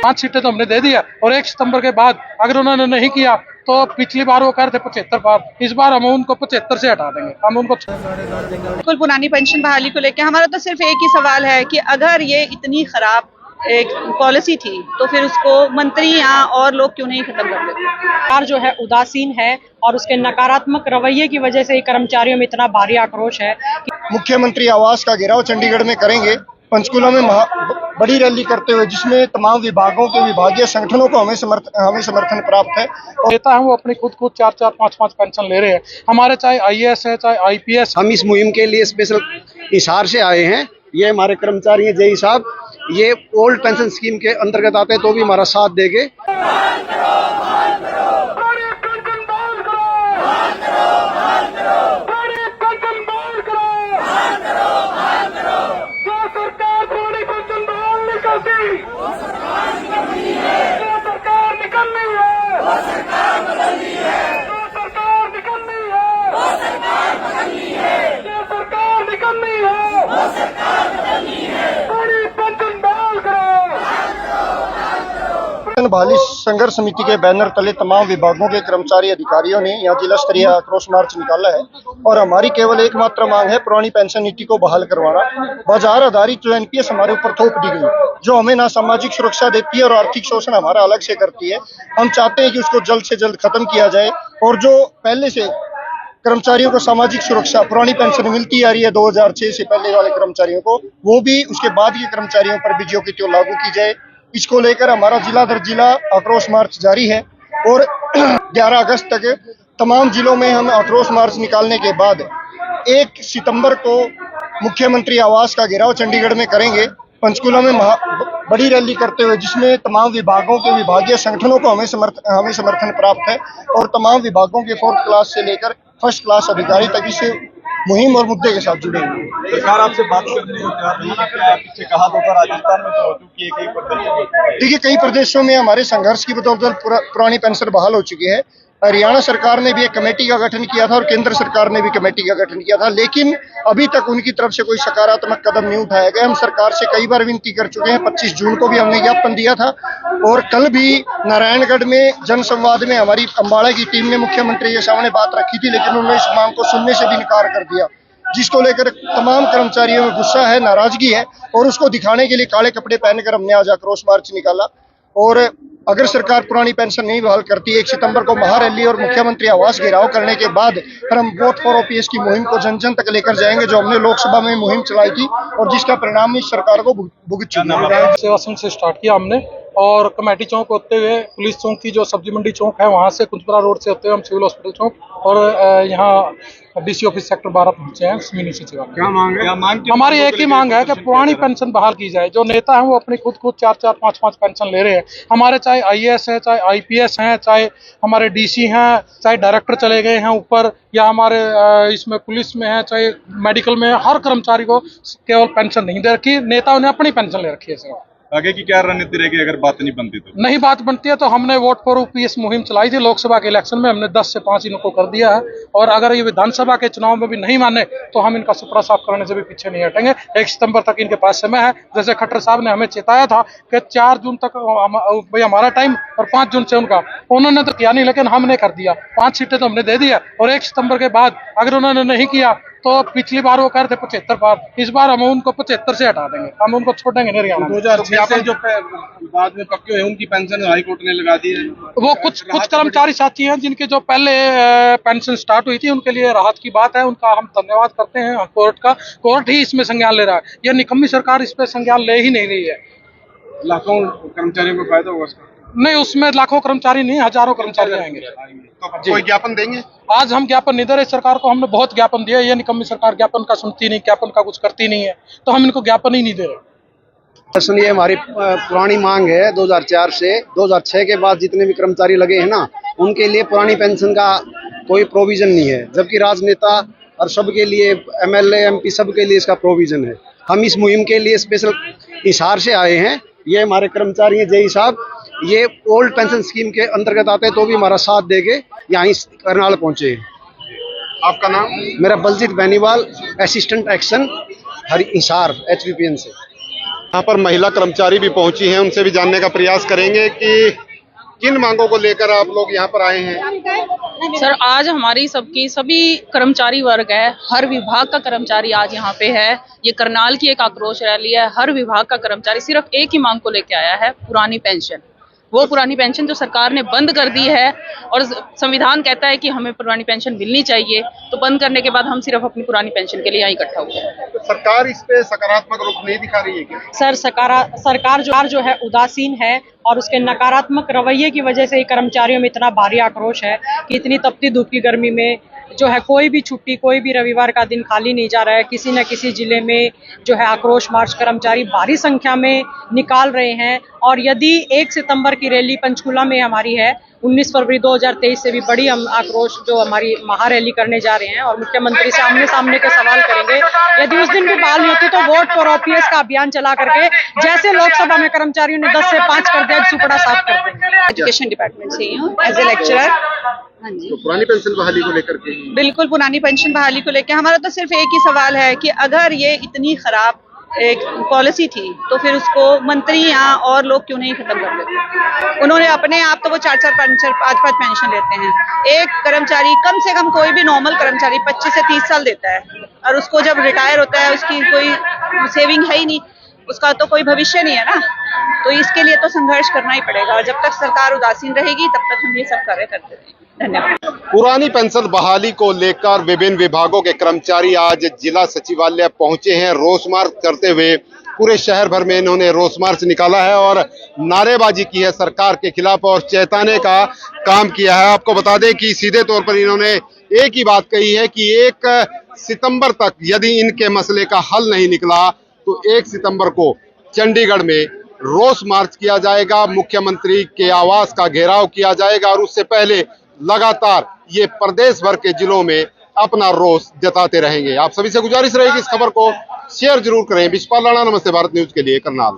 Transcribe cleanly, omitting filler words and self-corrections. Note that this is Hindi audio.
5 सीटें तो हमने दे दी है और 1 सितंबर के बाद अगर उन्होंने नहीं किया तो पिछली बार वो कह रहे थे 75 बार, इस बार हम उनको 75 से हटा देंगे। हम उनको बिल्कुल पुरानी पेंशन बहाली को लेकर हमारा तो सिर्फ एक ही सवाल है कि अगर ये इतनी खराब एक पॉलिसी थी तो फिर उसको मंत्री या और लोग क्यों नहीं खत्म कर देते। सरकार जो है उदासीन है और उसके नकारात्मक रवैये की वजह से ही कर्मचारियों में इतना भारी आक्रोश है। मुख्यमंत्री आवास का घेराव चंडीगढ़ में करेंगे, पंचकुला में बड़ी रैली करते हुए जिसमें तमाम विभागों के विभागीय संगठनों को हमें समर्थन प्राप्त है। और नेता है वो अपनी खुद 4-4, 5-5 पेंशन ले रहे हैं। हमारे चाहे IAS है चाहे IPS। हम इस मुहिम के लिए स्पेशल हिसार से आए हैं। ये हमारे कर्मचारी हैं जेई साहब, ये ओल्ड पेंशन स्कीम के अंतर्गत आते हैं तो भी हमारा साथ देंगे। बहाली संघर्ष समिति के बैनर तले तमाम विभागों के कर्मचारी अधिकारियों ने यहाँ जिला स्तरीय आक्रोश मार्च निकाला है और हमारी केवल एकमात्र मांग है पुरानी पेंशन नीति को बहाल करवाना। बाजार आधारित जो NPS हमारे ऊपर थोप दी गई, जो हमें ना सामाजिक सुरक्षा देती है और आर्थिक शोषण हमारा अलग से करती है, हम चाहते हैं कि उसको जल्द से जल्द खत्म किया जाए। और जो पहले से कर्मचारियों को सामाजिक सुरक्षा पुरानी पेंशन मिलती आ रही है 2006 से पहले वाले कर्मचारियों को, वो भी उसके बाद के कर्मचारियों पर भी जो कि त्यो लागू की जाए। इसको लेकर हमारा जिला दर जिला आक्रोश मार्च जारी है और 11 अगस्त तक तमाम जिलों में हम आक्रोश मार्च निकालने के बाद 1 सितंबर को मुख्यमंत्री आवास का घेराव चंडीगढ़ में करेंगे, पंचकुला में बड़ी रैली करते हुए जिसमें तमाम विभागों के विभागीय संगठनों को हमें समर्थन प्राप्त है और तमाम विभागों के 4th क्लास से लेकर 1st क्लास अधिकारी तक इस मुहिम और मुद्दे के साथ जुड़े हुए। सरकार आपसे बात करने को तैयार नहीं है, पीछे कहा तो राजस्थान में तो हो चुकी है कई प्रदेशों। देखिए, कई प्रदेशों में हमारे संघर्ष की बदौलत पुरानी पेंशन बहाल हो चुकी है। हरियाणा सरकार ने भी एक कमेटी का गठन किया था और केंद्र सरकार ने भी कमेटी का गठन किया था, लेकिन अभी तक उनकी तरफ से कोई सकारात्मक कदम नहीं उठाया गया। हम सरकार से कई बार विनती कर चुके हैं, 25 जून को भी हमने ज्ञापन दिया था और कल भी नारायणगढ़ में जनसंवाद में हमारी अम्बाड़ा की टीम ने मुख्यमंत्री के सामने बात रखी थी, लेकिन उन्होंने इस मांग को सुनने से भी इनकार कर दिया, जिसको लेकर तमाम कर्मचारियों में गुस्सा है, नाराजगी है और उसको दिखाने के लिए काले कपड़े पहनकर हमने आज आक्रोश मार्च निकाला। और अगर सरकार पुरानी पेंशन नहीं बहाल करती, 1 सितंबर को महारैली और मुख्यमंत्री आवास घेराव करने के बाद फिर हम वोट फॉर OPS की मुहिम को जन जन तक लेकर जाएंगे, जो हमने लोकसभा में मुहिम चलाई थी और जिसका परिणाम इस सरकार को भुगत चुका है। सेवा संघ से स्टार्ट किया हमने और कमेटी चौक होते हुए पुलिस चौक की जो सब्जी मंडी चौक है वहाँ से कुंजपुरा रोड से होते हुए हम सिविल हॉस्पिटल चौक और यहाँ DC ऑफिस सेक्टर 12 पहुंचे हैं मिनी सचिव। क्या मांग है? हमारी एक ही मांग है कि पुरानी पेंशन बहाल की जाए। जो नेता हैं वो अपनी खुद 4-4, 5-5 पेंशन ले रहे हैं। हमारे चाहे IAS है चाहे IPS हैं, चाहे हमारे DC हैं, चाहे डायरेक्टर चले गए हैं ऊपर, या हमारे इसमें पुलिस में है, चाहे मेडिकल में है, हर कर्मचारी को केवल पेंशन नहीं दे रखी, नेताओं ने अपनी पेंशन ले रखी है। सर आगे की क्या रणनीति रहेगी अगर बात नहीं बनती तो? नहीं बात बनती है तो हमने वोट फॉर OPS मुहिम चलाई थी। लोकसभा के इलेक्शन में हमने 10 से 5 इनको कर दिया है और अगर ये विधानसभा के चुनाव में भी नहीं माने तो हम इनका सुपड़ा साफ करने से भी पीछे नहीं हटेंगे। 1 सितंबर तक इनके पास समय है। जैसे खट्टर साहब ने हमें चेताया था कि 4 जून तक भाई हमारा टाइम और 5 जून से उनका, उन्होंने तो किया नहीं, लेकिन हमने कर दिया। 5 सीटें तो हमने दे दी है और 1 सितंबर के बाद अगर उन्होंने नहीं किया तो पिछली बार वो कह रहे थे 75 बार, इस बार हम उनको 75 से हटा देंगे। हम उनको छोड़ेंगे नहीं। हरियाणा 2006 से जो बाद में पक्के हुए उनकी पेंशन हाई कोर्ट ने लगा दी है। वो कुछ कर्मचारी साथी हैं जिनके जो पहले पेंशन स्टार्ट हुई थी उनके लिए राहत की बात है, उनका हम धन्यवाद करते हैं कोर्ट का। कोर्ट ही इसमें संज्ञान ले रहा है, यह निकम्मी सरकार इस पे संज्ञान ले ही नहीं रही है। लाखों कर्मचारियों को फायदा होगा उसका? नहीं, उसमें लाखों कर्मचारी नहीं, हजारों कर्मचारी आएंगे। तो कोई ज्ञापन देंगे? आज हम ज्ञापन नहीं दे रहे सरकार को, हमने बहुत ज्ञापन दिया। ये निकम्मी सरकार ज्ञापन का सुनती नहीं, ज्ञापन का कुछ करती नहीं है, तो हम इनको ज्ञापन ही नहीं दे रहे। ये हमारी पुरानी मांग है 2004 से 2006 के बाद जितने भी कर्मचारी लगे हैं ना, उनके लिए पुरानी पेंशन का कोई प्रोविजन नहीं है, जबकि राजनेता और सबके लिए MLA MP सबके लिए इसका प्रोविजन है। हम इस मुहिम के लिए स्पेशल हिसार से आए हैं। ये हमारे कर्मचारी हैं जेई साहब, ये ओल्ड पेंशन स्कीम के अंतर्गत आते हैं तो भी हमारा साथ देंगे। यहाँ करनाल पहुंचे। आपका नाम? मेरा Baljeet Beniwal, assistant action Hisar HVPN से। यहाँ पर महिला कर्मचारी भी पहुंची हैं, उनसे भी जानने का प्रयास करेंगे कि किन मांगों को लेकर आप लोग यहाँ पर आए हैं। सर, आज हमारी सभी कर्मचारी वर्ग है, हर विभाग का कर्मचारी आज यहाँ पे है। ये करनाल की एक आक्रोश रैली है। हर विभाग का कर्मचारी सिर्फ एक ही मांग को लेके आया है, पुरानी पेंशन। वो पुरानी पेंशन जो सरकार ने बंद कर दी है और संविधान कहता है कि हमें पुरानी पेंशन मिलनी चाहिए, तो बंद करने के बाद हम सिर्फ अपनी पुरानी पेंशन के लिए यहाँ इकट्ठा हुए हैं। तो सरकार इस पे सकारात्मक रुख नहीं दिखा रही है क्या? सर, सरकार जो है उदासीन है और उसके नकारात्मक रवैये की वजह से ही कर्मचारियों में इतना भारी आक्रोश है कि इतनी तपती धूप की गर्मी में जो है कोई भी छुट्टी, कोई भी रविवार का दिन खाली नहीं जा रहा है। किसी न किसी जिले में जो है आक्रोश मार्च कर्मचारी भारी संख्या में निकाल रहे हैं। और यदि 1 सितंबर की रैली पंचकुला में हमारी है, 19 फरवरी 2023 से भी बड़ी हम आक्रोश जो हमारी महारैली करने जा रहे हैं और मुख्यमंत्री से आमने सामने के सवाल करेंगे। यदि उस दिन भी बहाल नहीं होती तो वोट फॉर ओपीएस का अभियान चला करके जैसे लोकसभा में कर्मचारियों ने 10 से 5 कर दिया, सुपड़ा साफ कर देंगे। एजुकेशन डिपार्टमेंट से ही हूँ एज ए लेक्चरर। हाँ जी, तो पुरानी पेंशन बहाली को लेकर के बिल्कुल पुरानी पेंशन बहाली को लेकर हमारा तो सिर्फ एक ही सवाल है कि अगर ये इतनी खराब एक पॉलिसी थी तो फिर उसको मंत्री यहाँ और लोग क्यों नहीं खत्म कर देते। उन्होंने अपने आप तो वो 4-4, 5-5 पेंशन लेते हैं। एक कर्मचारी कम से कम, कोई भी नॉर्मल कर्मचारी 25 से 30 साल देता है और उसको जब रिटायर होता है उसकी कोई सेविंग है ही नहीं, उसका तो कोई भविष्य नहीं है ना। तो इसके लिए तो संघर्ष करना ही पड़ेगा और जब तक सरकार उदासीन रहेगी तब तक हम ये सब कार्य करते रहेंगे। धन्यवाद। पुरानी पेंशन बहाली को लेकर विभिन्न विभागों के कर्मचारी आज जिला सचिवालय पहुंचे हैं। रोष मार्च करते हुए पूरे शहर भर में इन्होंने रोष मार्च निकाला है और नारेबाजी की है सरकार के खिलाफ और चेताने का काम किया है। आपको बता दें कि सीधे तौर पर इन्होंने एक ही बात कही है कि 1 सितंबर तक यदि इनके मसले का हल नहीं निकला तो 1 सितंबर को चंडीगढ़ में रोष मार्च किया जाएगा, मुख्यमंत्री के आवास का घेराव किया जाएगा और उससे पहले लगातार ये प्रदेश भर के जिलों में अपना रोष जताते रहेंगे। आप सभी से गुजारिश रहेगी इस खबर को शेयर जरूर करें। विश्वपाल राणा, नमस्ते भारत न्यूज के लिए, करनाल।